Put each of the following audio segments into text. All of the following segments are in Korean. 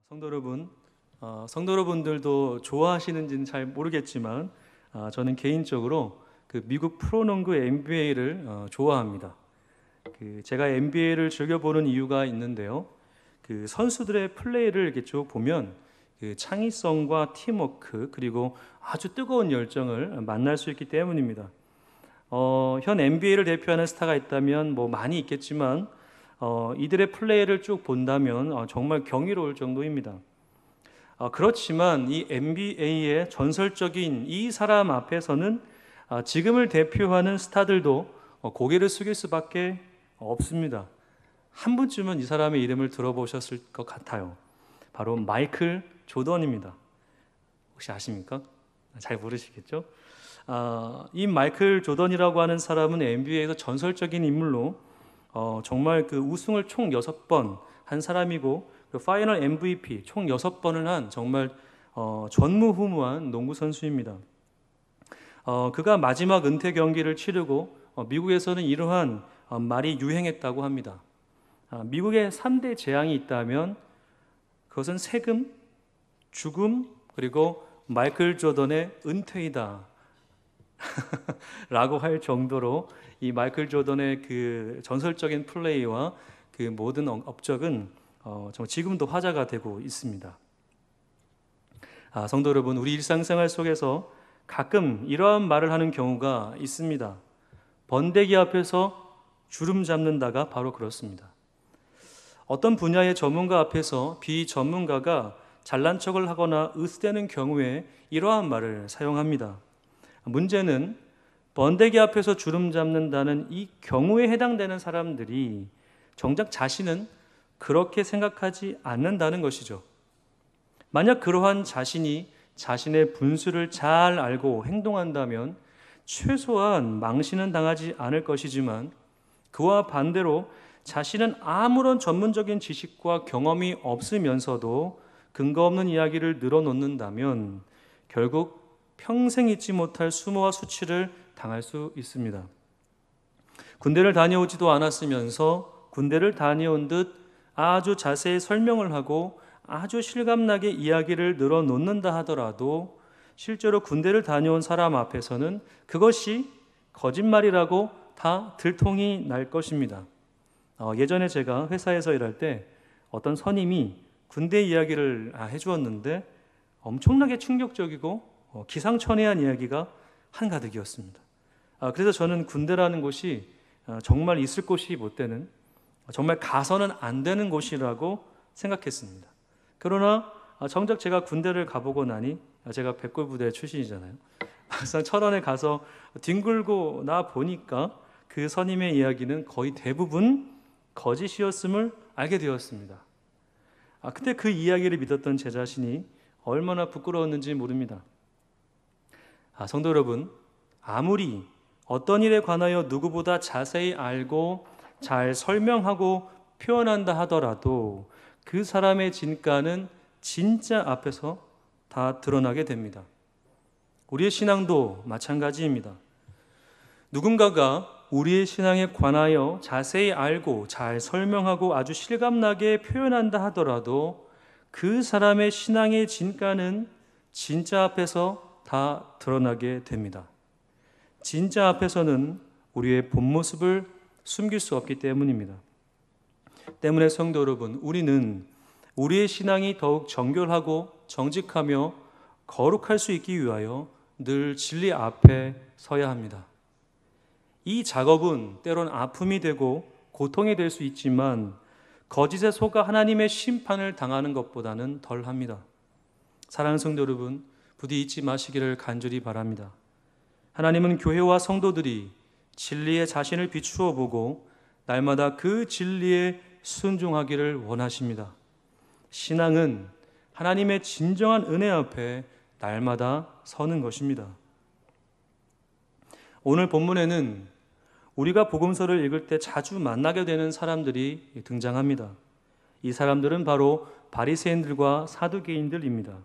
성도 여러분, 성도 여러분들도 좋아하시는지는 잘 모르겠지만 저는 개인적으로 그 미국 프로농구 NBA를 좋아합니다. 제가 NBA를 즐겨보는 이유가 있는데요. 그 선수들의 플레이를 이렇게 쭉 보면 그 창의성과 팀워크 그리고 아주 뜨거운 열정을 만날 수 있기 때문입니다. 현 NBA를 대표하는 스타가 있다면 뭐 많이 있겠지만 이들의 플레이를 쭉 본다면 정말 경이로울 정도입니다. 그렇지만 이 NBA의 전설적인 이 사람 앞에서는 지금을 대표하는 스타들도 고개를 숙일 수밖에 없습니다. 한 분쯤은 이 사람의 이름을 들어보셨을 것 같아요. 바로 마이클 조던입니다. 혹시 아십니까? 잘 모르시겠죠? 이 마이클 조던이라고 하는 사람은 NBA에서 전설적인 인물로 정말 그 우승을 총 6번 한 사람이고 그 파이널 MVP 총 6번을 한 정말 전무후무한 농구 선수입니다. 그가 마지막 은퇴 경기를 치르고 미국에서는 이러한 말이 유행했다고 합니다. 미국에 3대 재앙이 있다면 그것은 세금, 죽음, 그리고 마이클 조던의 은퇴이다 라고 할 정도로 이 마이클 조던의 그 전설적인 플레이와 그 모든 업적은 정말 지금도 화제가 되고 있습니다. 성도 여러분, 우리 일상생활 속에서 가끔 이러한 말을 하는 경우가 있습니다. 번데기 앞에서 주름 잡는다가 바로 그렇습니다. 어떤 분야의 전문가 앞에서 비전문가가 잘난 척을 하거나 으스대는 경우에 이러한 말을 사용합니다. 문제는 번데기 앞에서 주름 잡는다는 이 경우에 해당되는 사람들이 정작 자신은 그렇게 생각하지 않는다는 것이죠. 만약 그러한 자신이 자신의 분수를 잘 알고 행동한다면 최소한 망신은 당하지 않을 것이지만 그와 반대로 자신은 아무런 전문적인 지식과 경험이 없으면서도 근거 없는 이야기를 늘어놓는다면 결국 평생 잊지 못할 수모와 수치를 당할 수 있습니다. 군대를 다녀오지도 않았으면서 군대를 다녀온 듯 아주 자세히 설명을 하고 아주 실감나게 이야기를 늘어놓는다 하더라도 실제로 군대를 다녀온 사람 앞에서는 그것이 거짓말이라고 다 들통이 날 것입니다. 예전에 제가 회사에서 일할 때 어떤 선임이 군대 이야기를 해주었는데 엄청나게 충격적이고 기상천외한 이야기가 한가득이었습니다. 그래서 저는 군대라는 곳이 정말 있을 곳이 못 되는, 정말 가서는 안 되는 곳이라고 생각했습니다. 그러나 정작 제가 군대를 가보고 나니, 제가 백골부대 출신이잖아요. 막상 철원에 가서 뒹굴고 나 보니까 그 선임의 이야기는 거의 대부분 거짓이었음을 알게 되었습니다. 그때 그 이야기를 믿었던 제 자신이 얼마나 부끄러웠는지 모릅니다. 성도 여러분, 아무리 어떤 일에 관하여 누구보다 자세히 알고 잘 설명하고 표현한다 하더라도 그 사람의 진가는 진짜 앞에서 다 드러나게 됩니다. 우리의 신앙도 마찬가지입니다. 누군가가 우리의 신앙에 관하여 자세히 알고 잘 설명하고 아주 실감나게 표현한다 하더라도 그 사람의 신앙의 진가는 진짜 앞에서 다 드러나게 됩니다. 진짜 앞에서는 우리의 본 모습을 숨길 수 없기 때문입니다. 때문에 성도 여러분, 우리는 우리의 신앙이 더욱 정결하고 정직하며 거룩할 수 있기 위하여 늘 진리 앞에 서야 합니다. 이 작업은 때론 아픔이 되고 고통이 될 수 있지만 거짓에 속아 하나님의 심판을 당하는 것보다는 덜합니다. 사랑하는 성도 여러분, 부디 잊지 마시기를 간절히 바랍니다. 하나님은 교회와 성도들이 진리에 자신을 비추어 보고 날마다 그 진리에 순종하기를 원하십니다. 신앙은 하나님의 진정한 은혜 앞에 날마다 서는 것입니다. 오늘 본문에는 우리가 복음서를 읽을 때 자주 만나게 되는 사람들이 등장합니다. 이 사람들은 바로 바리새인들과 사두개인들입니다.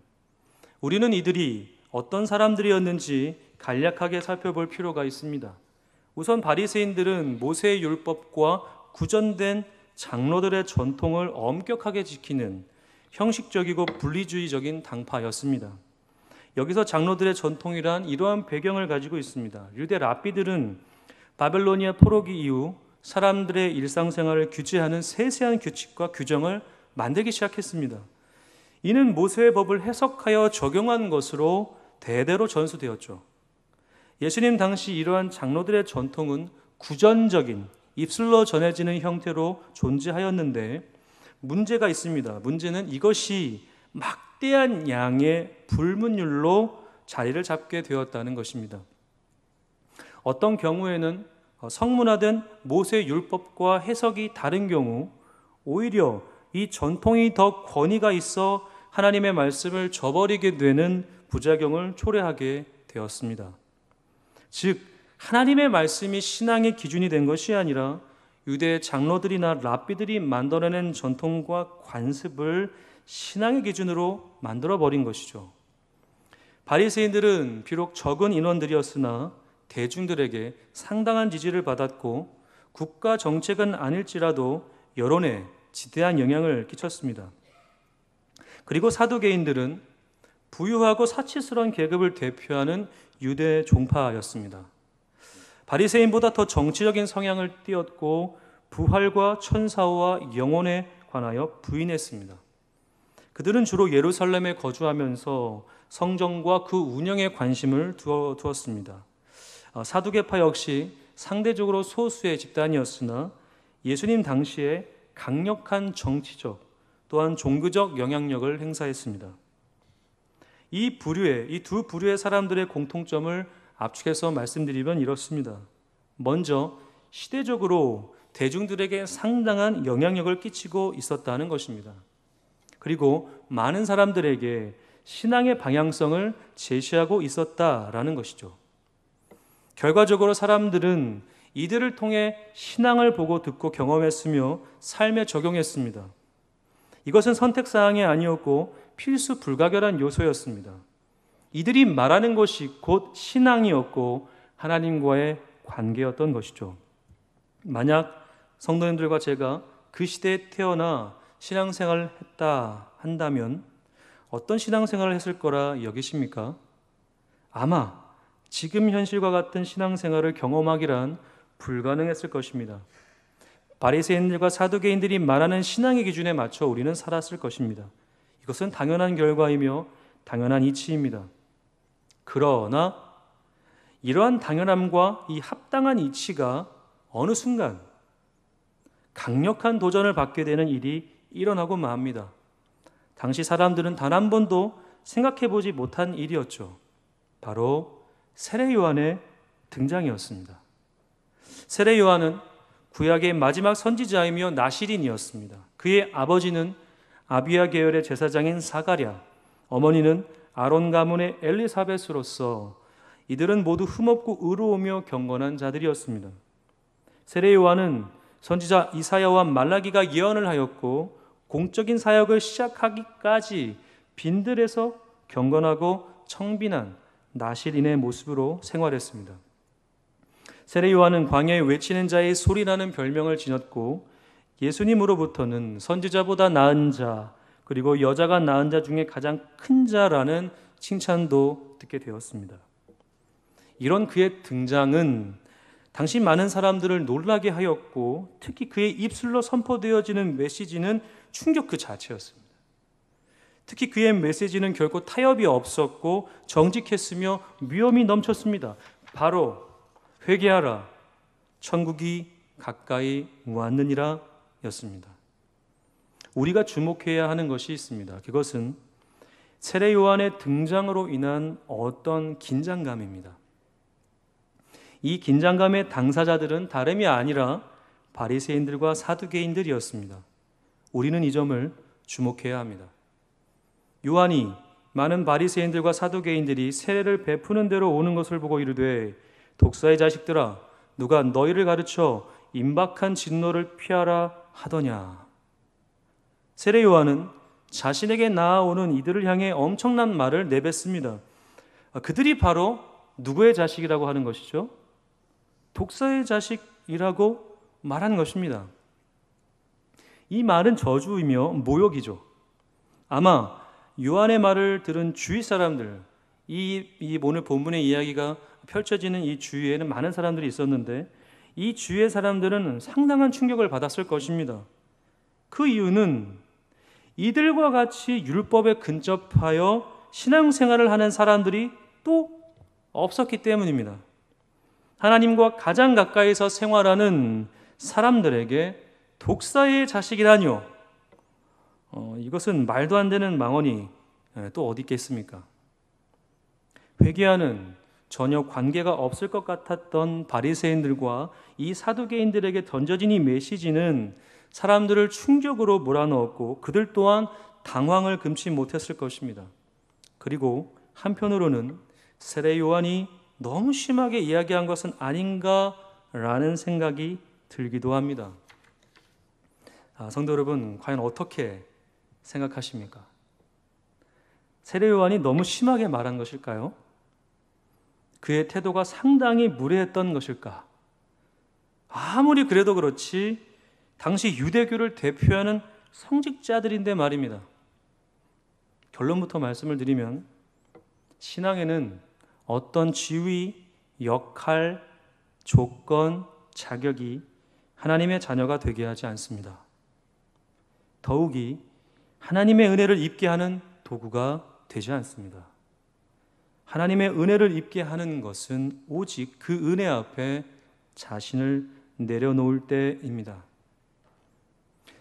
우리는 이들이 어떤 사람들이었는지 간략하게 살펴볼 필요가 있습니다. 우선 바리새인들은 모세의 율법과 구전된 장로들의 전통을 엄격하게 지키는 형식적이고 분리주의적인 당파였습니다. 여기서 장로들의 전통이란 이러한 배경을 가지고 있습니다. 유대 랍비들은 바벨로니아 포로기 이후 사람들의 일상생활을 규제하는 세세한 규칙과 규정을 만들기 시작했습니다. 이는 모세의 법을 해석하여 적용한 것으로 대대로 전수되었죠. 예수님 당시 이러한 장로들의 전통은 구전적인 입술로 전해지는 형태로 존재하였는데 문제가 있습니다. 문제는 이것이 막대한 양의 불문율로 자리를 잡게 되었다는 것입니다. 어떤 경우에는 성문화된 모세 율법과 해석이 다른 경우 오히려 이 전통이 더 권위가 있어 하나님의 말씀을 저버리게 되는 부작용을 초래하게 되었습니다. 즉 하나님의 말씀이 신앙의 기준이 된 것이 아니라 유대 장로들이나 랍비들이 만들어낸 전통과 관습을 신앙의 기준으로 만들어버린 것이죠. 바리새인들은 비록 적은 인원들이었으나 대중들에게 상당한 지지를 받았고 국가 정책은 아닐지라도 여론에 지대한 영향을 끼쳤습니다. 그리고 사두개인들은 부유하고 사치스러운 계급을 대표하는 유대 종파였습니다. 바리새인보다 더 정치적인 성향을 띠었고 부활과 천사와 영혼에 관하여 부인했습니다. 그들은 주로 예루살렘에 거주하면서 성전과 그 운영에 관심을 두었습니다. 사두개파 역시 상대적으로 소수의 집단이었으나 예수님 당시에 강력한 정치적 또한 종교적 영향력을 행사했습니다. 이 두 부류의 사람들의 공통점을 압축해서 말씀드리면 이렇습니다. 먼저 시대적으로 대중들에게 상당한 영향력을 끼치고 있었다는 것입니다. 그리고 많은 사람들에게 신앙의 방향성을 제시하고 있었다라는 것이죠. 결과적으로 사람들은 이들을 통해 신앙을 보고 듣고 경험했으며 삶에 적용했습니다. 이것은 선택사항이 아니었고 필수 불가결한 요소였습니다. 이들이 말하는 것이 곧 신앙이었고 하나님과의 관계였던 것이죠. 만약 성도님들과 제가 그 시대에 태어나 신앙생활을 했다 한다면 어떤 신앙생활을 했을 거라 여기십니까? 아마 지금 현실과 같은 신앙생활을 경험하기란 불가능했을 것입니다. 바리새인들과 사두개인들이 말하는 신앙의 기준에 맞춰 우리는 살았을 것입니다. 이것은 당연한 결과이며 당연한 이치입니다. 그러나 이러한 당연함과 이 합당한 이치가 어느 순간 강력한 도전을 받게 되는 일이 일어나고 맙니다. 당시 사람들은 단 한 번도 생각해보지 못한 일이었죠. 바로 세례 요한의 등장이었습니다. 세례 요한은 구약의 마지막 선지자이며 나실인이었습니다. 그의 아버지는 아비야 계열의 제사장인 사가랴, 어머니는 아론 가문의 엘리사벳으로서 이들은 모두 흠없고 의로우며 경건한 자들이었습니다. 세례 요한은 선지자 이사야와 말라기가 예언을 하였고 공적인 사역을 시작하기까지 빈들에서 경건하고 청빈한 나실인의 모습으로 생활했습니다. 세례 요한은 광야에 외치는 자의 소리라는 별명을 지녔고 예수님으로부터는 선지자보다 나은 자 그리고 여자가 낳은 자 중에 가장 큰 자라는 칭찬도 듣게 되었습니다. 이런 그의 등장은 당시 많은 사람들을 놀라게 하였고 특히 그의 입술로 선포되어지는 메시지는 충격 그 자체였습니다. 특히 그의 메시지는 결코 타협이 없었고 정직했으며 위엄이 넘쳤습니다. 바로 회개하라, 천국이 가까이 왔느니라 였습니다. 우리가 주목해야 하는 것이 있습니다. 그것은 세례 요한의 등장으로 인한 어떤 긴장감입니다. 이 긴장감의 당사자들은 다름이 아니라 바리새인들과 사두개인들이었습니다. 우리는 이 점을 주목해야 합니다. 요한이 많은 바리새인들과 사두개인들이 세례를 베푸는 대로 오는 것을 보고 이르되 독사의 자식들아 누가 너희를 가르쳐 임박한 진노를 피하라 하더냐. 세례 요한은 자신에게 나아오는 이들을 향해 엄청난 말을 내뱉습니다. 그들이 바로 누구의 자식이라고 하는 것이죠? 독사의 자식이라고 말한 것입니다. 이 말은 저주이며 모욕이죠. 아마 요한의 말을 들은 주위 사람들, 이 오늘 본문의 이야기가 펼쳐지는 이 주위에는 많은 사람들이 있었는데 이 주위의 사람들은 상당한 충격을 받았을 것입니다. 그 이유는 이들과 같이 율법에 근접하여 신앙생활을 하는 사람들이 또 없었기 때문입니다. 하나님과 가장 가까이서 생활하는 사람들에게 독사의 자식이라뇨. 이것은 말도 안 되는 망언이 또 어디 있겠습니까? 회개하는 전혀 관계가 없을 것 같았던 바리새인들과 이 사두개인들에게 던져진 이 메시지는 사람들을 충격으로 몰아넣었고 그들 또한 당황을 금치 못했을 것입니다. 그리고 한편으로는 세례 요한이 너무 심하게 이야기한 것은 아닌가라는 생각이 들기도 합니다. 성도 여러분, 과연 어떻게 생각하십니까? 세례 요한이 너무 심하게 말한 것일까요? 그의 태도가 상당히 무례했던 것일까? 아무리 그래도 그렇지 당시 유대교를 대표하는 성직자들인데 말입니다. 결론부터 말씀을 드리면 신앙에는 어떤 지위, 역할, 조건, 자격이 하나님의 자녀가 되게 하지 않습니다. 더욱이 하나님의 은혜를 입게 하는 도구가 되지 않습니다. 하나님의 은혜를 입게 하는 것은 오직 그 은혜 앞에 자신을 내려놓을 때입니다.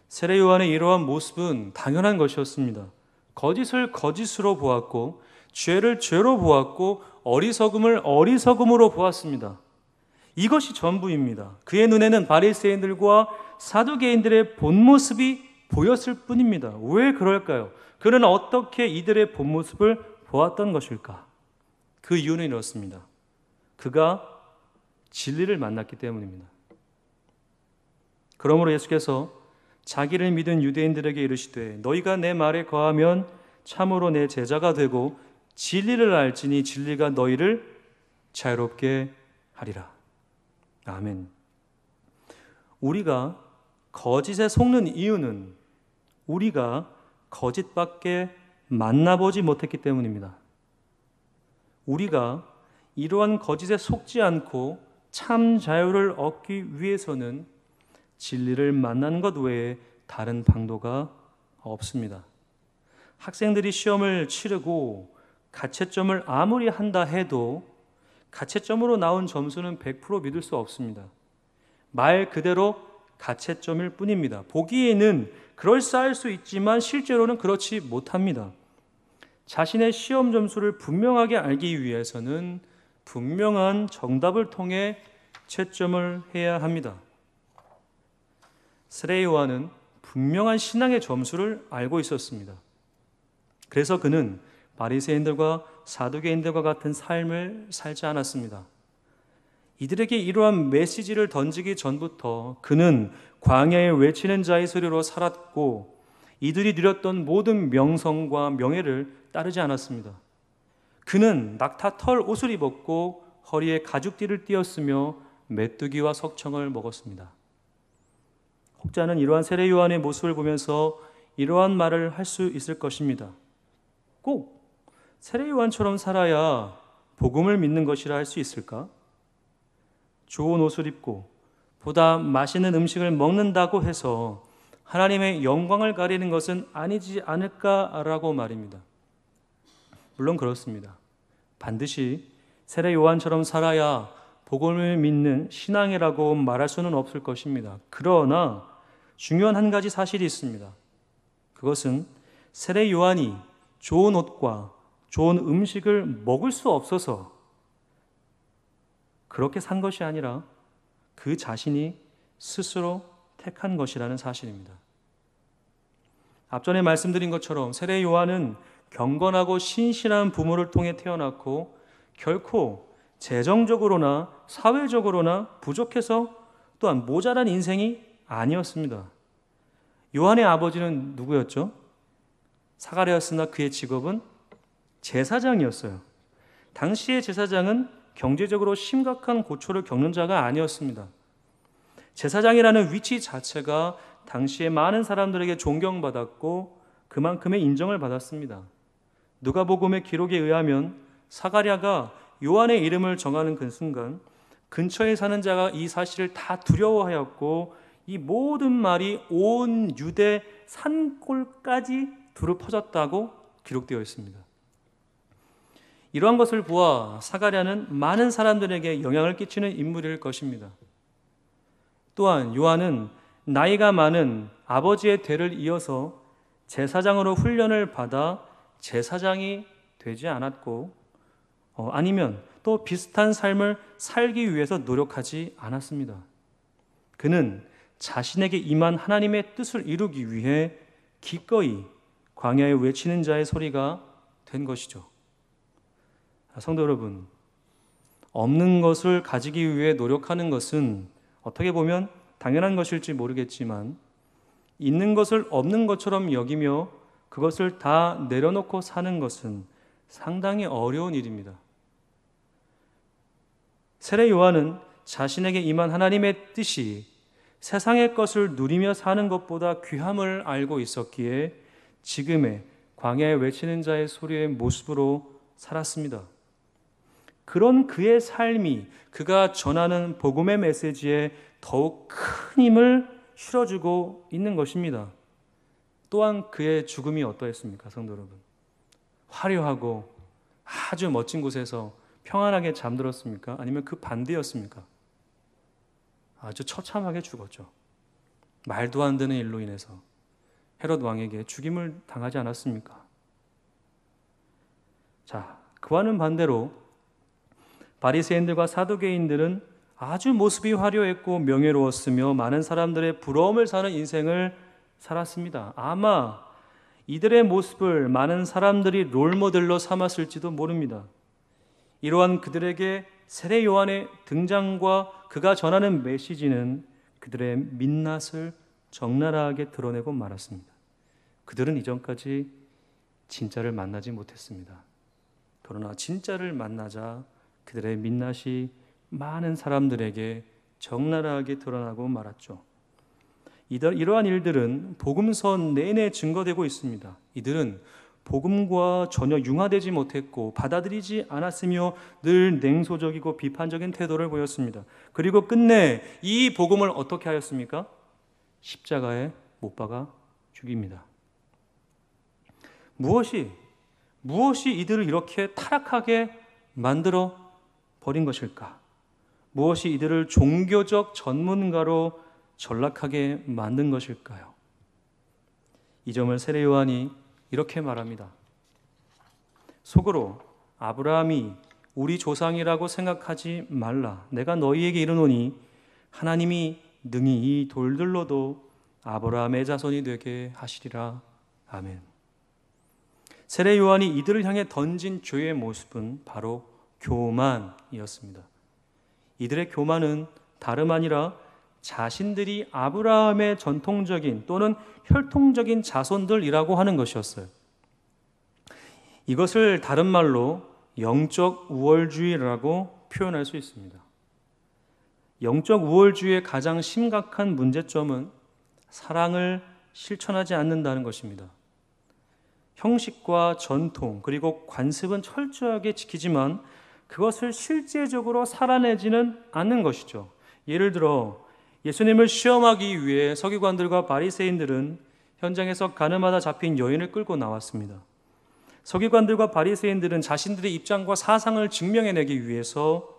세례 요한의 이러한 모습은 당연한 것이었습니다. 거짓을 거짓으로 보았고 죄를 죄로 보았고 어리석음을 어리석음으로 보았습니다. 이것이 전부입니다. 그의 눈에는 바리새인들과 사두개인들의 본 모습이 보였을 뿐입니다. 왜 그럴까요? 그는 어떻게 이들의 본 모습을 보았던 것일까? 그 이유는 이렇습니다. 그가 진리를 만났기 때문입니다. 그러므로 예수께서 자기를 믿은 유대인들에게 이르시되 너희가 내 말에 거하면 참으로 내 제자가 되고 진리를 알지니 진리가 너희를 자유롭게 하리라. 아멘. 우리가 거짓에 속는 이유는 우리가 거짓밖에 만나보지 못했기 때문입니다. 우리가 이러한 거짓에 속지 않고 참 자유를 얻기 위해서는 진리를 만나는 것 외에 다른 방도가 없습니다. 학생들이 시험을 치르고 가채점을 아무리 한다 해도 가채점으로 나온 점수는 100% 믿을 수 없습니다. 말 그대로 가채점일 뿐입니다. 보기에는 그럴싸할 수 있지만 실제로는 그렇지 못합니다. 자신의 시험 점수를 분명하게 알기 위해서는 분명한 정답을 통해 채점을 해야 합니다. 세례 요한은 분명한 신앙의 점수를 알고 있었습니다. 그래서 그는 바리새인들과 사두개인들과 같은 삶을 살지 않았습니다. 이들에게 이러한 메시지를 던지기 전부터 그는 광야에 외치는 자의 소리로 살았고 이들이 누렸던 모든 명성과 명예를 따르지 않았습니다. 그는 낙타 털 옷을 입었고 허리에 가죽띠를 띄었으며 메뚜기와 석청을 먹었습니다. 혹자는 이러한 세례 요한의 모습을 보면서 이러한 말을 할 수 있을 것입니다. 꼭 세례 요한처럼 살아야 복음을 믿는 것이라 할 수 있을까? 좋은 옷을 입고 보다 맛있는 음식을 먹는다고 해서 하나님의 영광을 가리는 것은 아니지 않을까라고 말입니다. 물론 그렇습니다. 반드시 세례 요한처럼 살아야 복음을 믿는 신앙이라고 말할 수는 없을 것입니다. 그러나 중요한 한 가지 사실이 있습니다. 그것은 세례 요한이 좋은 옷과 좋은 음식을 먹을 수 없어서 그렇게 산 것이 아니라 그 자신이 스스로 택한 것이라는 사실입니다. 앞전에 말씀드린 것처럼 세례 요한은 경건하고 신실한 부모를 통해 태어났고 결코 재정적으로나 사회적으로나 부족해서 또한 모자란 인생이 아니었습니다. 요한의 아버지는 누구였죠? 사가랴였으나 그의 직업은 제사장이었어요. 당시의 제사장은 경제적으로 심각한 고초를 겪는 자가 아니었습니다. 제사장이라는 위치 자체가 당시에 많은 사람들에게 존경받았고 그만큼의 인정을 받았습니다. 누가복음의 기록에 의하면 사가랴가 요한의 이름을 정하는 그 순간 근처에 사는 자가 이 사실을 다 두려워하였고 이 모든 말이 온 유대 산골까지 두루 퍼졌다고 기록되어 있습니다. 이러한 것을 보아 사가랴는 많은 사람들에게 영향을 끼치는 인물일 것입니다. 또한 요한은 나이가 많은 아버지의 대를 이어서 제사장으로 훈련을 받아 제사장이 되지 않았고 아니면 또 비슷한 삶을 살기 위해서 노력하지 않았습니다. 그는 자신에게 임한 하나님의 뜻을 이루기 위해 기꺼이 광야에 외치는 자의 소리가 된 것이죠. 성도 여러분, 없는 것을 가지기 위해 노력하는 것은 어떻게 보면 당연한 것일지 모르겠지만 있는 것을 없는 것처럼 여기며 그것을 다 내려놓고 사는 것은 상당히 어려운 일입니다. 세례 요한은 자신에게 임한 하나님의 뜻이 세상의 것을 누리며 사는 것보다 귀함을 알고 있었기에 지금의 광야에 외치는 자의 소리의 모습으로 살았습니다. 그런 그의 삶이 그가 전하는 복음의 메시지에 더욱 큰 힘을 실어주고 있는 것입니다. 또한 그의 죽음이 어떠했습니까, 성도 여러분? 화려하고 아주 멋진 곳에서 평안하게 잠들었습니까? 아니면 그 반대였습니까? 아주 처참하게 죽었죠. 말도 안 되는 일로 인해서 헤롯 왕에게 죽임을 당하지 않았습니까? 자, 그와는 반대로 바리새인들과 사두개인들은 아주 모습이 화려했고 명예로웠으며 많은 사람들의 부러움을 사는 인생을 살았습니다. 아마 이들의 모습을 많은 사람들이 롤모델로 삼았을지도 모릅니다. 이러한 그들에게 세례 요한의 등장과 그가 전하는 메시지는 그들의 민낯을 적나라하게 드러내고 말았습니다. 그들은 이전까지 진짜를 만나지 못했습니다. 그러나 진짜를 만나자 그들의 민낯이 많은 사람들에게 적나라하게 드러나고 말았죠. 이러한 일들은 복음서 내내 증거되고 있습니다. 이들은 복음과 전혀 융화되지 못했고 받아들이지 않았으며 늘 냉소적이고 비판적인 태도를 보였습니다. 그리고 끝내 이 복음을 어떻게 하였습니까? 십자가에 못 박아 죽입니다. 무엇이 이들을 이렇게 타락하게 만들어 버린 것일까? 무엇이 이들을 종교적 전문가로 전락하게 만든 것일까요? 이 점을 세례 요한이 이렇게 말합니다. 속으로 아브라함이 우리 조상이라고 생각하지 말라. 내가 너희에게 이르노니 하나님이 능히 이 돌들로도 아브라함의 자손이 되게 하시리라. 아멘. 세례 요한이 이들을 향해 던진 죄의 모습은 바로 교만이었습니다. 이들의 교만은 다름 아니라 자신들이 아브라함의 전통적인 또는 혈통적인 자손들이라고 하는 것이었어요. 이것을 다른 말로 영적 우월주의라고 표현할 수 있습니다. 영적 우월주의의 가장 심각한 문제점은 사랑을 실천하지 않는다는 것입니다. 형식과 전통 그리고 관습은 철저하게 지키지만 그것을 실제적으로 살아내지는 않는 것이죠. 예를 들어 예수님을 시험하기 위해 서기관들과 바리새인들은 현장에서 가늠하다 잡힌 여인을 끌고 나왔습니다. 서기관들과 바리새인들은 자신들의 입장과 사상을 증명해내기 위해서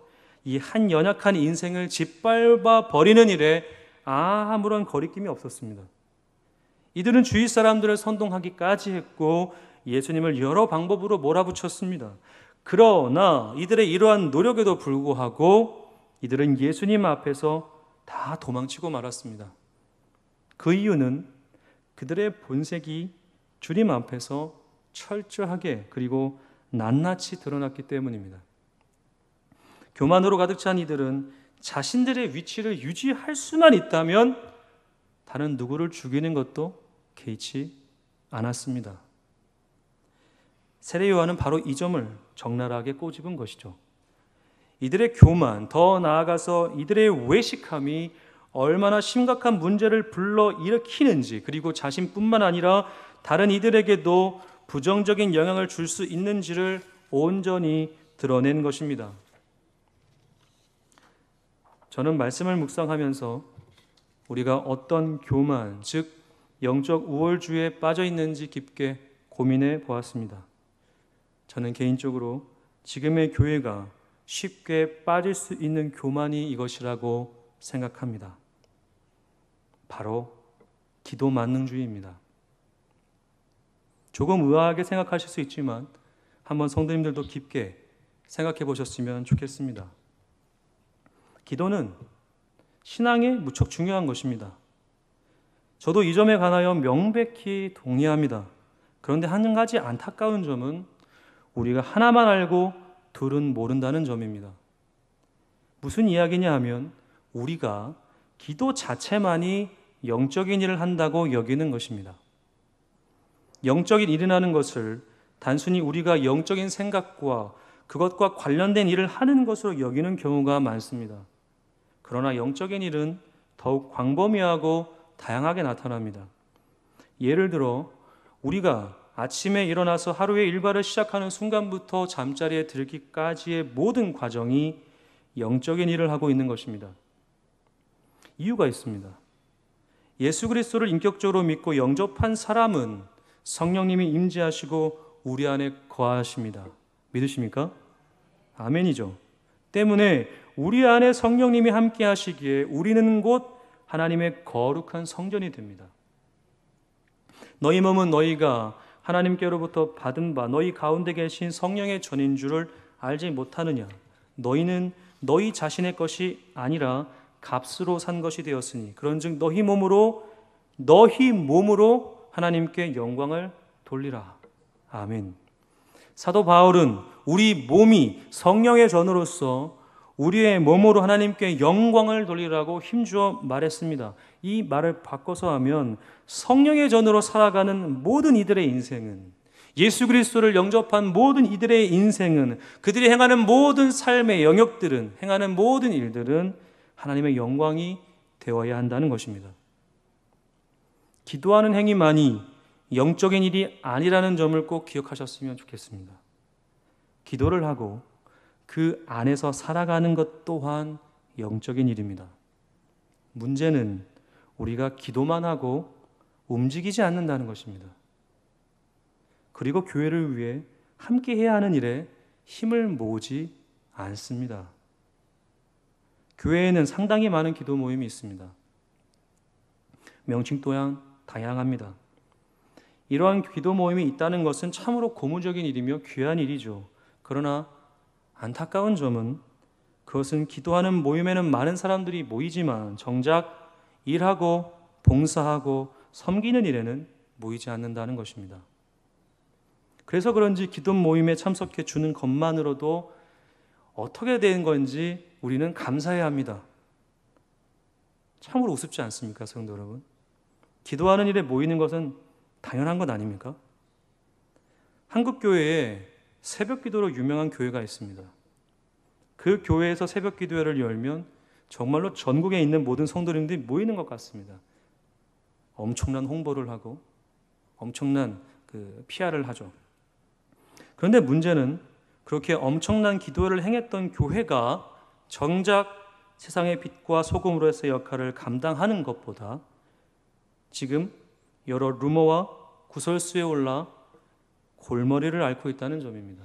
이 한 연약한 인생을 짓밟아 버리는 일에 아무런 거리낌이 없었습니다. 이들은 주위 사람들을 선동하기까지 했고 예수님을 여러 방법으로 몰아붙였습니다. 그러나 이들의 이러한 노력에도 불구하고 이들은 예수님 앞에서 다 도망치고 말았습니다. 그 이유는 그들의 본색이 주님 앞에서 철저하게 그리고 낱낱이 드러났기 때문입니다. 교만으로 가득 찬 이들은 자신들의 위치를 유지할 수만 있다면 다른 누구를 죽이는 것도 개의치 않았습니다. 세례 요한은 바로 이 점을 적나라하게 꼬집은 것이죠. 이들의 교만, 더 나아가서 이들의 외식함이 얼마나 심각한 문제를 불러일으키는지, 그리고 자신뿐만 아니라 다른 이들에게도 부정적인 영향을 줄 수 있는지를 온전히 드러낸 것입니다. 저는 말씀을 묵상하면서 우리가 어떤 교만, 즉 영적 우월주의에 빠져 있는지 깊게 고민해 보았습니다. 저는 개인적으로 지금의 교회가 쉽게 빠질 수 있는 교만이 이것이라고 생각합니다. 바로 기도 만능주의입니다. 조금 의아하게 생각하실 수 있지만 한번 성도님들도 깊게 생각해 보셨으면 좋겠습니다. 기도는 신앙에 무척 중요한 것입니다. 저도 이 점에 관하여 명백히 동의합니다. 그런데 한 가지 안타까운 점은 우리가 하나만 알고 둘은 모른다는 점입니다. 무슨 이야기냐 하면 우리가 기도 자체만이 영적인 일을 한다고 여기는 것입니다. 영적인 일을 하는 것을 단순히 우리가 영적인 생각과 그것과 관련된 일을 하는 것으로 여기는 경우가 많습니다. 그러나 영적인 일은 더욱 광범위하고 다양하게 나타납니다. 예를 들어 우리가 아침에 일어나서 하루의 일과를 시작하는 순간부터 잠자리에 들기까지의 모든 과정이 영적인 일을 하고 있는 것입니다. 이유가 있습니다. 예수 그리스도를 인격적으로 믿고 영접한 사람은 성령님이 임재하시고 우리 안에 거하십니다. 믿으십니까? 아멘이죠. 때문에 우리 안에 성령님이 함께 하시기에 우리는 곧 하나님의 거룩한 성전이 됩니다. 너희 몸은 너희가 하나님께로부터 받은 바 너희 가운데 계신 성령의 전인 줄을 알지 못하느냐? 너희는 너희 자신의 것이 아니라 값으로 산 것이 되었으니 그런즉 너희 몸으로 하나님께 영광을 돌리라. 아멘. 사도 바울은 우리 몸이 성령의 전으로서 우리의 몸으로 하나님께 영광을 돌리라고 힘주어 말했습니다. 이 말을 바꿔서 하면 성령의 전으로 살아가는 모든 이들의 인생은, 예수 그리스도를 영접한 모든 이들의 인생은, 그들이 행하는 모든 삶의 영역들은, 행하는 모든 일들은 하나님의 영광이 되어야 한다는 것입니다. 기도하는 행위만이 영적인 일이 아니라는 점을 꼭 기억하셨으면 좋겠습니다. 기도를 하고 그 안에서 살아가는 것 또한 영적인 일입니다. 문제는 우리가 기도만 하고 움직이지 않는다는 것입니다. 그리고 교회를 위해 함께 해야 하는 일에 힘을 모으지 않습니다. 교회에는 상당히 많은 기도 모임이 있습니다. 명칭 또한 다양합니다. 이러한 기도 모임이 있다는 것은 참으로 고무적인 일이며 귀한 일이죠. 그러나 안타까운 점은 그것은 기도하는 모임에는 많은 사람들이 모이지만 정작 일하고 봉사하고 섬기는 일에는 모이지 않는다는 것입니다. 그래서 그런지 기도 모임에 참석해 주는 것만으로도 어떻게 된 건지 우리는 감사해야 합니다. 참으로 우습지 않습니까, 성도 여러분? 기도하는 일에 모이는 것은 당연한 것 아닙니까? 한국 교회에 새벽 기도로 유명한 교회가 있습니다. 그 교회에서 새벽 기도회를 열면 정말로 전국에 있는 모든 성도님들이 모이는 것 같습니다. 엄청난 홍보를 하고 엄청난 PR을 하죠. 그런데 문제는 그렇게 엄청난 기도회를 행했던 교회가 정작 세상의 빛과 소금으로서의 역할을 감당하는 것보다 지금 여러 루머와 구설수에 올라 골머리를 앓고 있다는 점입니다.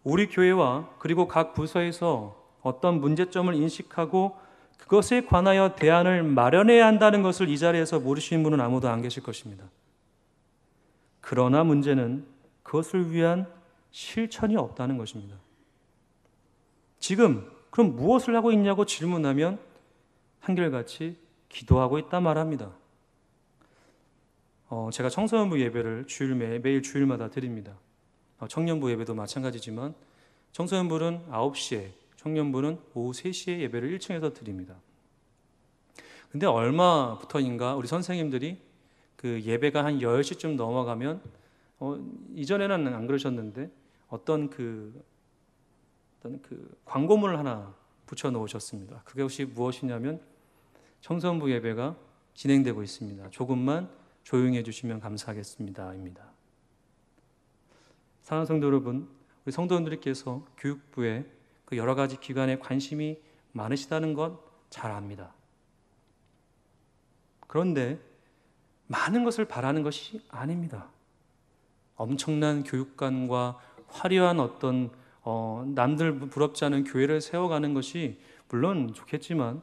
우리 교회와 그리고 각 부서에서 어떤 문제점을 인식하고 그것에 관하여 대안을 마련해야 한다는 것을 이 자리에서 모르시는 분은 아무도 안 계실 것입니다. 그러나 문제는 그것을 위한 실천이 없다는 것입니다. 지금 그럼 무엇을 하고 있냐고 질문하면 한결같이 기도하고 있다 말합니다. 제가 청소년부 예배를 매일 주일마다 드립니다. 청년부 예배도 마찬가지지만 청소년부는 9시에, 청년부는 오후 3시에 예배를 1층에서 드립니다. 근데 얼마부터인가 우리 선생님들이 그 예배가 한 10시쯤 넘어가면 이전에는 안 그러셨는데 어떤 광고문을 하나 붙여 놓으셨습니다. 그것이 무엇이냐면 청소년부 예배가 진행되고 있습니다. 조금만 조용히 해주시면 감사하겠습니다. 입니다. 사랑하는 성도 여러분, 우리 성도님들께서 교육부에 그 여러 가지 기관에 관심이 많으시다는 것 잘 압니다. 그런데 많은 것을 바라는 것이 아닙니다. 엄청난 교육관과 화려한 어떤 남들 부럽지 않은 교회를 세워가는 것이 물론 좋겠지만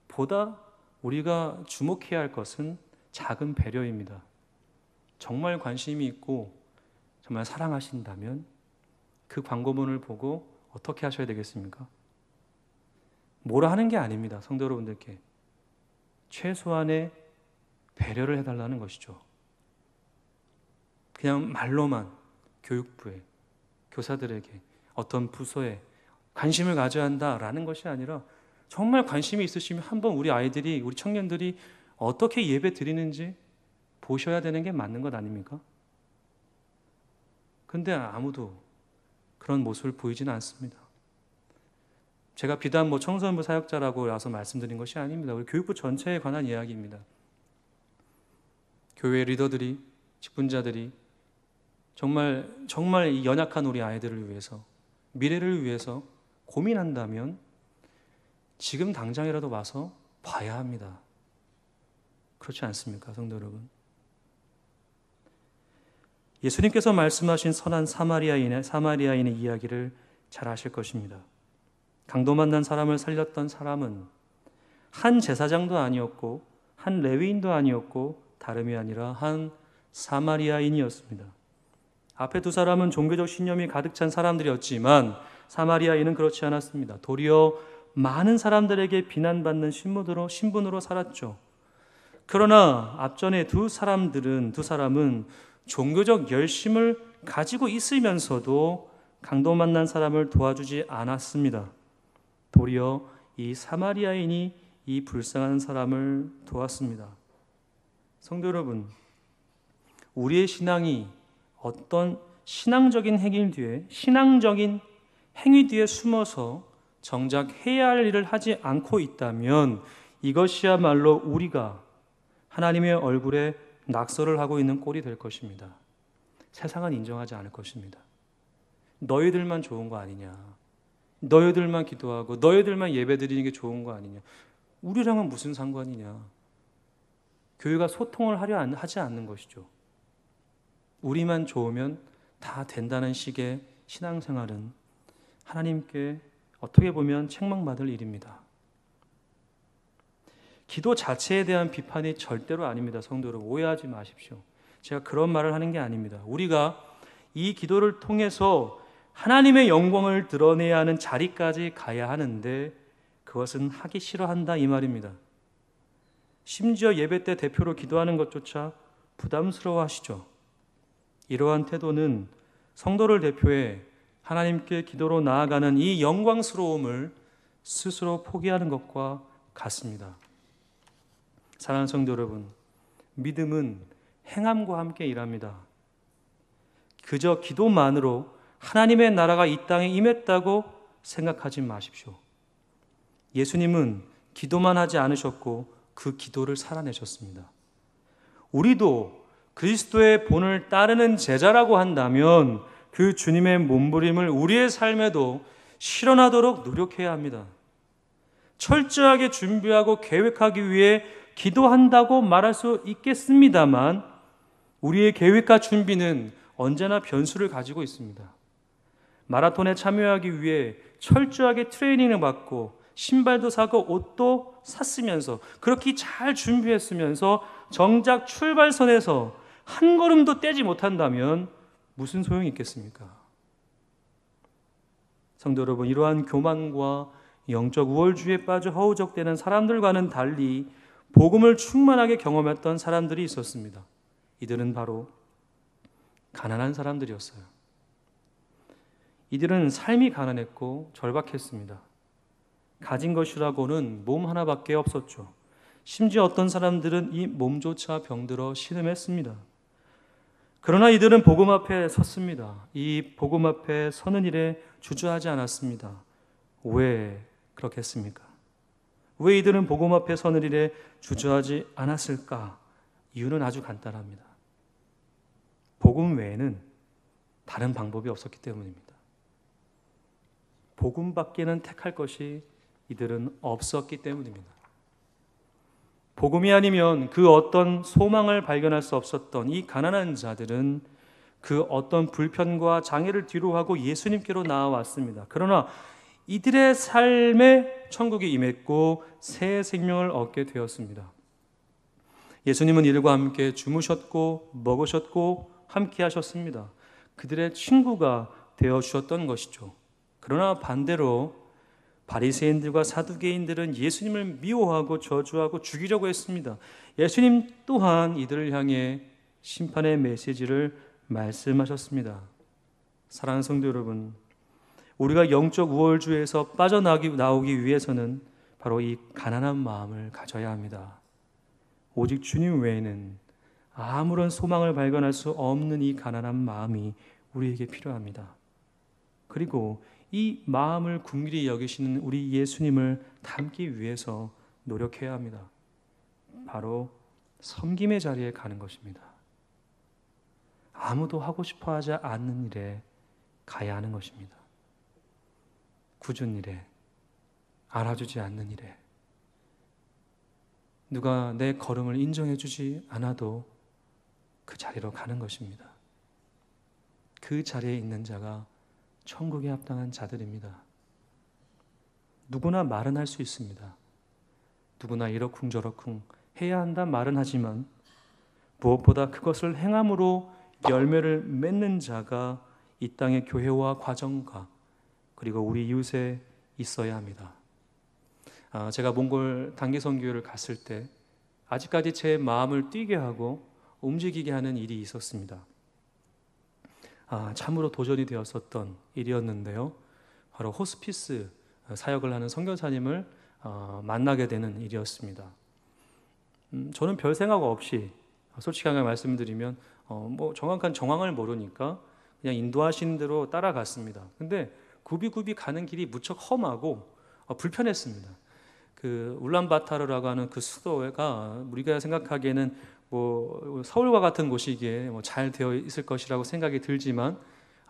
보다 우리가 주목해야 할 것은 작은 배려입니다. 정말 관심이 있고 정말 사랑하신다면 그 광고문을 보고 어떻게 하셔야 되겠습니까? 뭐라 하는 게 아닙니다. 성도 여러분들께 최소한의 배려를 해달라는 것이죠. 그냥 말로만 교육부에, 교사들에게, 어떤 부서에 관심을 가져야 한다라는 것이 아니라 정말 관심이 있으시면 한번 우리 아이들이, 우리 청년들이 어떻게 예배 드리는지 보셔야 되는 게 맞는 것 아닙니까? 근데 아무도 그런 모습을 보이지는 않습니다. 제가 비단 청소년부 사역자라고 와서 말씀드린 것이 아닙니다. 우리 교육부 전체에 관한 이야기입니다. 교회 리더들이, 직분자들이 정말 이 연약한 우리 아이들을 위해서, 미래를 위해서 고민한다면 지금 당장이라도 와서 봐야 합니다. 그렇지 않습니까, 성도 여러분? 예수님께서 말씀하신 선한 사마리아인의 이야기를 잘 아실 것입니다. 강도 만난 사람을 살렸던 사람은 한 제사장도 아니었고 한 레위인도 아니었고 다름이 아니라 한 사마리아인이었습니다. 앞에 두 사람은 종교적 신념이 가득 찬 사람들이었지만 사마리아인은 그렇지 않았습니다. 도리어 많은 사람들에게 비난받는 신분으로 살았죠. 그러나 앞전에 두 사람은 종교적 열심을 가지고 있으면서도 강도 만난 사람을 도와주지 않았습니다. 도리어 이 사마리아인이 이 불쌍한 사람을 도왔습니다. 성도 여러분, 우리의 신앙이 어떤 신앙적인 행위 뒤에 숨어서 정작 해야 할 일을 하지 않고 있다면 이것이야말로 우리가 하나님의 얼굴에 낙서를 하고 있는 꼴이 될 것입니다. 세상은 인정하지 않을 것입니다. 너희들만 좋은 거 아니냐, 너희들만 기도하고 너희들만 예배드리는 게 좋은 거 아니냐, 우리랑은 무슨 상관이냐. 교회가 소통을 하지 않는 것이죠. 우리만 좋으면 다 된다는 식의 신앙생활은 하나님께 어떻게 보면 책망받을 일입니다. 기도 자체에 대한 비판이 절대로 아닙니다. 성도 여러분, 오해하지 마십시오. 제가 그런 말을 하는 게 아닙니다. 우리가 이 기도를 통해서 하나님의 영광을 드러내야 하는 자리까지 가야 하는데 그것은 하기 싫어한다 이 말입니다. 심지어 예배 때 대표로 기도하는 것조차 부담스러워하시죠. 이러한 태도는 성도를 대표해 하나님께 기도로 나아가는 이 영광스러움을 스스로 포기하는 것과 같습니다. 사랑하는 성도 여러분, 믿음은 행함과 함께 일합니다. 그저 기도만으로 하나님의 나라가 이 땅에 임했다고 생각하지 마십시오. 예수님은 기도만 하지 않으셨고 그 기도를 살아내셨습니다. 우리도 그리스도의 본을 따르는 제자라고 한다면 그 주님의 몸부림을 우리의 삶에도 실현하도록 노력해야 합니다. 철저하게 준비하고 계획하기 위해 기도한다고 말할 수 있겠습니다만 우리의 계획과 준비는 언제나 변수를 가지고 있습니다. 마라톤에 참여하기 위해 철저하게 트레이닝을 받고 신발도 사고 옷도 샀으면서 그렇게 잘 준비했으면서 정작 출발선에서 한 걸음도 떼지 못한다면 무슨 소용이 있겠습니까? 성도 여러분, 이러한 교만과 영적 우월주의에 빠져 허우적대는 사람들과는 달리 복음을 충만하게 경험했던 사람들이 있었습니다. 이들은 바로 가난한 사람들이었어요. 이들은 삶이 가난했고 절박했습니다. 가진 것이라고는 몸 하나밖에 없었죠. 심지어 어떤 사람들은 이 몸조차 병들어 신음했습니다. 그러나 이들은 복음 앞에 섰습니다. 이 복음 앞에 서는 일에 주저하지 않았습니다. 왜 그렇겠습니까? 왜 이들은 복음 앞에 서는 일에 주저하지 않았을까? 이유는 아주 간단합니다. 복음 외에는 다른 방법이 없었기 때문입니다. 복음밖에는 택할 것이 이들은 없었기 때문입니다. 복음이 아니면 그 어떤 소망을 발견할 수 없었던 이 가난한 자들은 그 어떤 불편과 장애를 뒤로하고 예수님께로 나아왔습니다. 그러나 이들의 삶에 천국이 임했고 새 생명을 얻게 되었습니다. 예수님은 이들과 함께 주무셨고 먹으셨고 함께 하셨습니다. 그들의 친구가 되어주셨던 것이죠. 그러나 반대로 바리새인들과 사두개인들은 예수님을 미워하고 저주하고 죽이려고 했습니다. 예수님 또한 이들을 향해 심판의 메시지를 말씀하셨습니다. 사랑하는 성도 여러분, 우리가 영적 우월주의에서 빠져나오기 위해서는 바로 이 가난한 마음을 가져야 합니다. 오직 주님 외에는 아무런 소망을 발견할 수 없는 이 가난한 마음이 우리에게 필요합니다. 그리고 이 마음을 긍휼히 여기시는 우리 예수님을 닮기 위해서 노력해야 합니다. 바로 섬김의 자리에 가는 것입니다. 아무도 하고 싶어 하지 않는 일에 가야 하는 것입니다. 굳은 일에, 알아주지 않는 일에, 누가 내 걸음을 인정해 주지 않아도 그 자리로 가는 것입니다. 그 자리에 있는 자가 천국에 합당한 자들입니다. 누구나 말은 할 수 있습니다. 누구나 이러쿵저러쿵 해야 한다 말은 하지만 무엇보다 그것을 행함으로 열매를 맺는 자가 이 땅의 교회와 과정과 그리고 우리 이웃에 있어야 합니다. 제가 몽골 단기 선교를 갔을 때 아직까지 제 마음을 뛰게 하고 움직이게 하는 일이 있었습니다. 참으로 도전이 되었었던 일이었는데요. 바로 호스피스 사역을 하는 선교사님을 만나게 되는 일이었습니다. 저는 별 생각 없이 솔직하게 말씀드리면 뭐 정확한 정황을 모르니까 그냥 인도하시는 대로 따라갔습니다. 근데 굽이굽이 가는 길이 무척 험하고 불편했습니다. 그 울란바타르라고 하는 그 수도가 우리가 생각하기에는 뭐 서울과 같은 곳이기에 잘 되어 있을 것이라고 생각이 들지만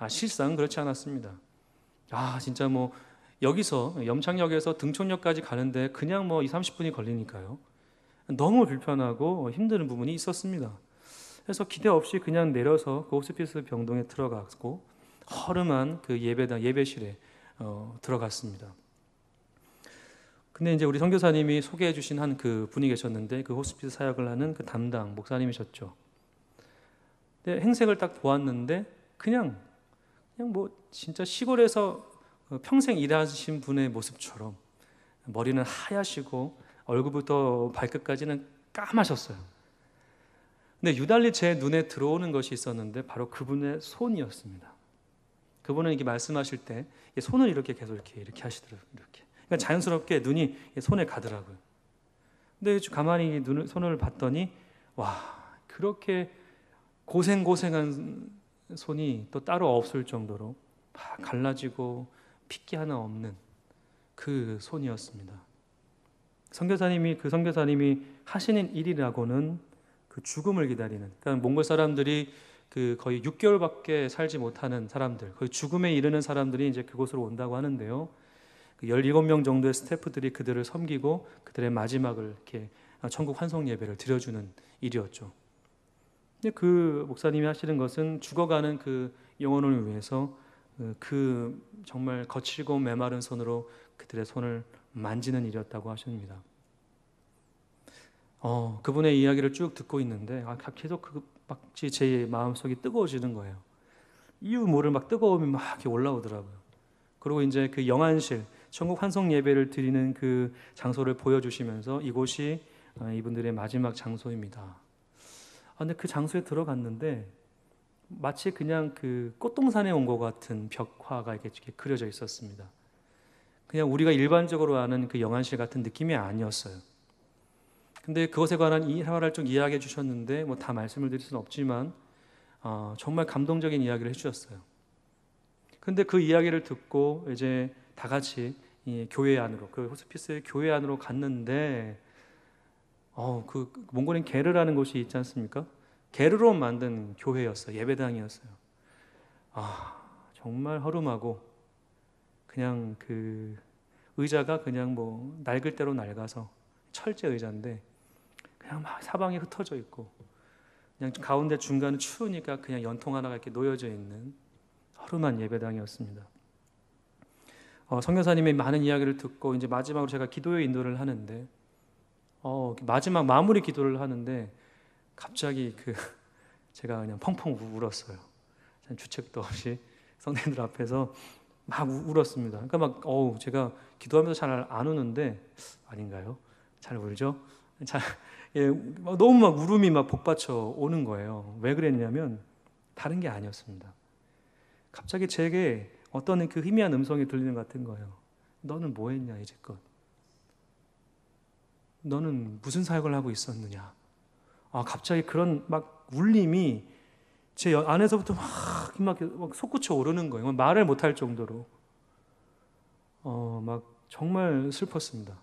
실상 그렇지 않았습니다. 진짜 뭐 여기서 염창역에서 등촌역까지 가는데 그냥 뭐 20-30분이 걸리니까요. 너무 불편하고 힘든 부분이 있었습니다. 그래서 기대 없이 그냥 내려서 그 호스피스 병동에 들어갔고 허름한 그 예배실에 들어갔습니다. 근데 이제 우리 선교사님이 소개해 주신 한 그 분이 계셨는데 그 호스피스 사역을 하는 그 담당 목사님이셨죠. 근데 행색을 딱 보았는데 그냥 뭐 진짜 시골에서 평생 일하신 분의 모습처럼 머리는 하얗시고 얼굴부터 발끝까지는 까마셨어요. 근데 유달리 제 눈에 들어오는 것이 있었는데 바로 그분의 손이었습니다. 그분은 이렇게 말씀하실 때 손을 이렇게 계속 이렇게 하시더라고요. 이렇게. 그러니까 자연스럽게 눈이 손에 가더라고요. 근데 가만히 손을 봤더니 그렇게 고생한 손이 또 따로 없을 정도로 갈라지고 핏기 하나 없는 그 손이었습니다. 그 선교사님이 하시는 일이라고는 그 죽음을 기다리는, 그러니까 몽골 사람들이 그 거의 6개월밖에 살지 못하는 사람들, 거의 죽음에 이르는 사람들이 이제 그곳으로 온다고 하는데요. 17명 정도의 스태프들이 그들을 섬기고 그들의 마지막을 이렇게 천국 환송 예배를 드려주는 일이었죠. 근데 그 목사님이 하시는 것은 죽어가는 그 영혼을 위해서 그 정말 거칠고 메마른 손으로 그들의 손을 만지는 일이었다고 하십니다. 그분의 이야기를 쭉 듣고 있는데 계속 마치 제 마음속이 뜨거워지는 거예요. 이유 모를 뜨거움이 이렇게 올라오더라고요. 그리고 이제 그 영안실, 천국 환송 예배를 드리는 그 장소를 보여주시면서 이곳이 이분들의 마지막 장소입니다. 근데 그 장소에 들어갔는데 마치 그냥 그 꽃동산에 온 것 같은 벽화가 이렇게 그려져 있었습니다. 그냥 우리가 일반적으로 아는 그 영안실 같은 느낌이 아니었어요. 근데 그것에 관한 일화를 좀 이야기해 주셨는데 다 말씀을 드릴 수는 없지만 정말 감동적인 이야기를 해주셨어요. 근데 그 이야기를 듣고 이제 다 같이 교회 안으로, 그 호스피스 교회 안으로 갔는데 그 몽골엔 게르라는 곳이 있지 않습니까? 게르로 만든 교회였어요. 예배당이었어요. 정말 허름하고 그냥 그 의자가 그냥 뭐 낡을 대로 낡아서 철제 의자인데 그냥 막 사방에 흩어져 있고 그냥 가운데 중간은 추우니까 그냥 연통 하나가 이렇게 놓여져 있는 허름한 예배당이었습니다. 선교사님의 많은 이야기를 듣고 이제 마지막으로 제가 기도의 인도를 하는데 마지막 마무리 기도를 하는데 갑자기 제가 그냥 펑펑 울었어요. 주책도 없이 성도님들 앞에서 막 울었습니다. 그러니까 막 제가 기도하면서 잘 안 우는데 아닌가요? 잘 울죠? 너무 막 울음이 막 복받쳐 오는 거예요. 왜 그랬냐면 다른 게 아니었습니다. 갑자기 제게 어떤 그 희미한 음성이 들리는 것 같은 거예요. 너는 뭐 했냐 이제껏? 너는 무슨 사역을 하고 있었느냐? 갑자기 그런 막 울림이 제 안에서부터 막 솟구쳐 오르는 거예요. 말을 못할 정도로 막 정말 슬펐습니다.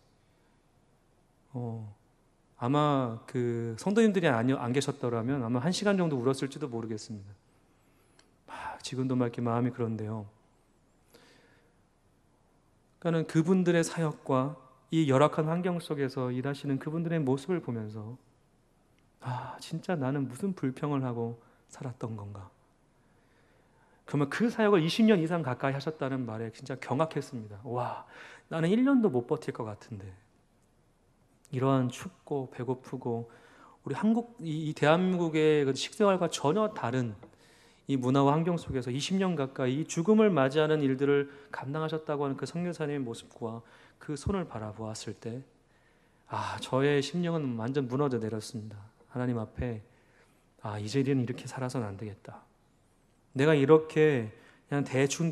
아마 그 성도님들이 안 계셨더라면 아마 1시간 정도 울었을지도 모르겠습니다. 지금도 막 이렇게 마음이 그런데요. 그러니까는 그분들의 사역과 이 열악한 환경 속에서 일하시는 그분들의 모습을 보면서 진짜 나는 무슨 불평을 하고 살았던 건가. 그러면 그 사역을 20년 이상 가까이 하셨다는 말에 진짜 경악했습니다. 와, 나는 1년도 못 버틸 것 같은데 이러한 춥고 배고프고 우리 이 대한민국의 그 식생활과 전혀 다른 이 문화와 환경 속에서 20년 가까이 이 죽음을 맞이하는 일들을 감당하셨다고 하는 그 선교사님의 모습과 그 손을 바라보았을 때 저의 심령은 완전 무너져 내렸습니다. 하나님 앞에 이제는 이렇게 살아서는 안 되겠다. 내가 이렇게 그냥 대충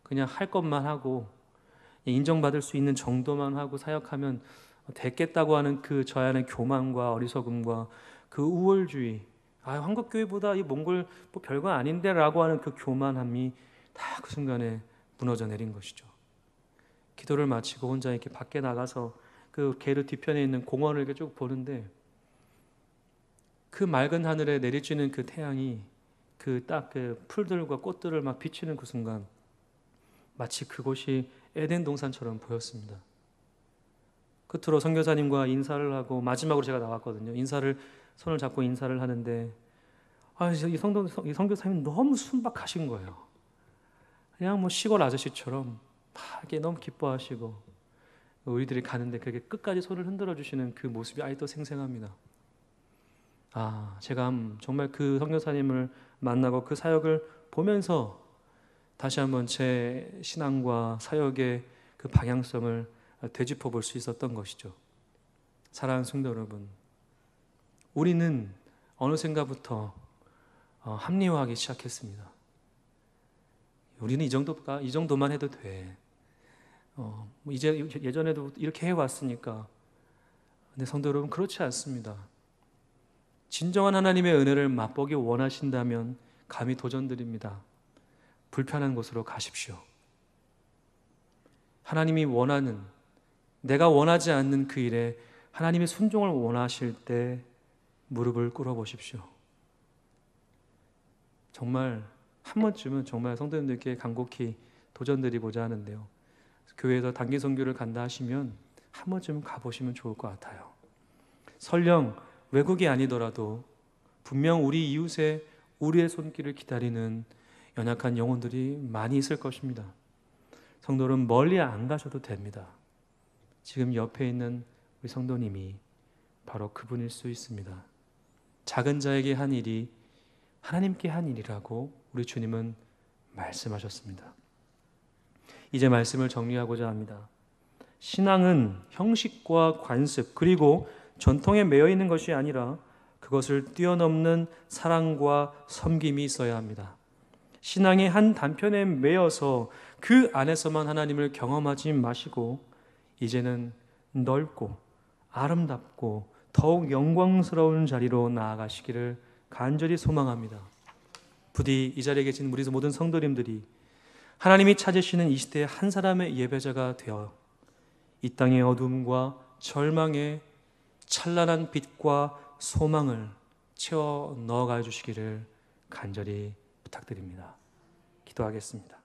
그냥 할 것만 하고 인정받을 수 있는 정도만 하고 사역하면 됐겠다고 하는 그 저의 안의 교만과 어리석음과 그 우월주의, 한국교회보다 이 몽골 뭐 별거 아닌데 라고 하는 그 교만함이 다 그 순간에 무너져 내린 것이죠. 기도를 마치고 혼자 이렇게 밖에 나가서 그 게르 뒤편에 있는 공원을 이렇게 쭉 보는데 그 맑은 하늘에 내리쬐는 그 태양이 그 풀들과 꽃들을 막 비치는 그 순간 마치 그곳이 에덴 동산처럼 보였습니다. 끝으로 선교사님과 인사를 하고 마지막으로 제가 나왔거든요. 손을 잡고 인사를 하는데 이 선교사님이 너무 순박하신 거예요. 그냥 뭐 시골 아저씨처럼 막 이렇게 너무 기뻐하시고 우리들이 가는데 그렇게 끝까지 손을 흔들어 주시는 그 모습이 아직도 생생합니다. 제가 정말 그 선교사님을 만나고 그 사역을 보면서 다시 한번 제 신앙과 사역의 그 방향성을 되짚어 볼 수 있었던 것이죠. 사랑하는 성도 여러분, 우리는 어느샌가부터 합리화하기 시작했습니다. 우리는 이 정도만 해도 돼. 이제 예전에도 이렇게 해왔으니까. 근데 성도 여러분, 그렇지 않습니다. 진정한 하나님의 은혜를 맛보기 원하신다면 감히 도전드립니다. 불편한 곳으로 가십시오. 하나님이 원하는, 내가 원하지 않는 그 일에 하나님의 순종을 원하실 때 무릎을 꿇어보십시오. 정말 한 번쯤은 정말 성도님들께 간곡히 도전드리고자 하는데요. 교회에서 단기 선교를 간다 하시면 한 번쯤은 가보시면 좋을 것 같아요. 설령 외국이 아니더라도 분명 우리 이웃에 우리의 손길을 기다리는 연약한 영혼들이 많이 있을 것입니다. 성도는 멀리 안 가셔도 됩니다. 지금 옆에 있는 우리 성도님이 바로 그분일 수 있습니다. 작은 자에게 한 일이 하나님께 한 일이라고 우리 주님은 말씀하셨습니다. 이제 말씀을 정리하고자 합니다. 신앙은 형식과 관습 그리고 전통에 매여 있는 것이 아니라 그것을 뛰어넘는 사랑과 섬김이 있어야 합니다. 신앙의 한 단편에 매여서 그 안에서만 하나님을 경험하지 마시고 이제는 넓고 아름답고 더욱 영광스러운 자리로 나아가시기를 간절히 소망합니다. 부디 이 자리에 계신 우리 모든 성도님들이 하나님이 찾으시는 이 시대의 한 사람의 예배자가 되어 이 땅의 어둠과 절망에 찬란한 빛과 소망을 채워 넣어가 주시기를 간절히 부탁드립니다. 기도하겠습니다.